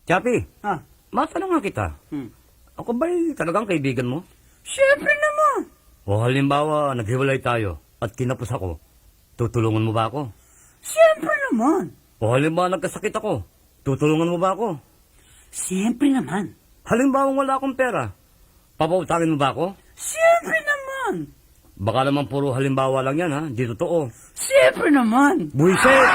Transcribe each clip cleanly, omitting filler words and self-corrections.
Chapi, Ah, matanong nga kita. Ako ba'y talagang kaibigan mo? syempre naman. O halimbawa, naghiwalay tayo at kinapos ako, tutulungan mo ba ako? Syempre naman. O halimbawa, nagkasakit ako, tutulungan mo ba ako? Syempre naman. Halimbawa, wala akong pera, papautangin mo ba ako? Syempre naman. Baka naman puro halimbawa lang yan, ha? Di totoo. Syempre naman. Buisit!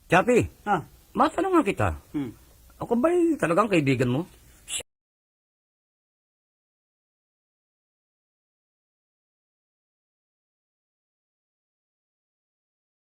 Chapi, Ah, matanong nga kita. Ako ba'y talagang kaibigan mo?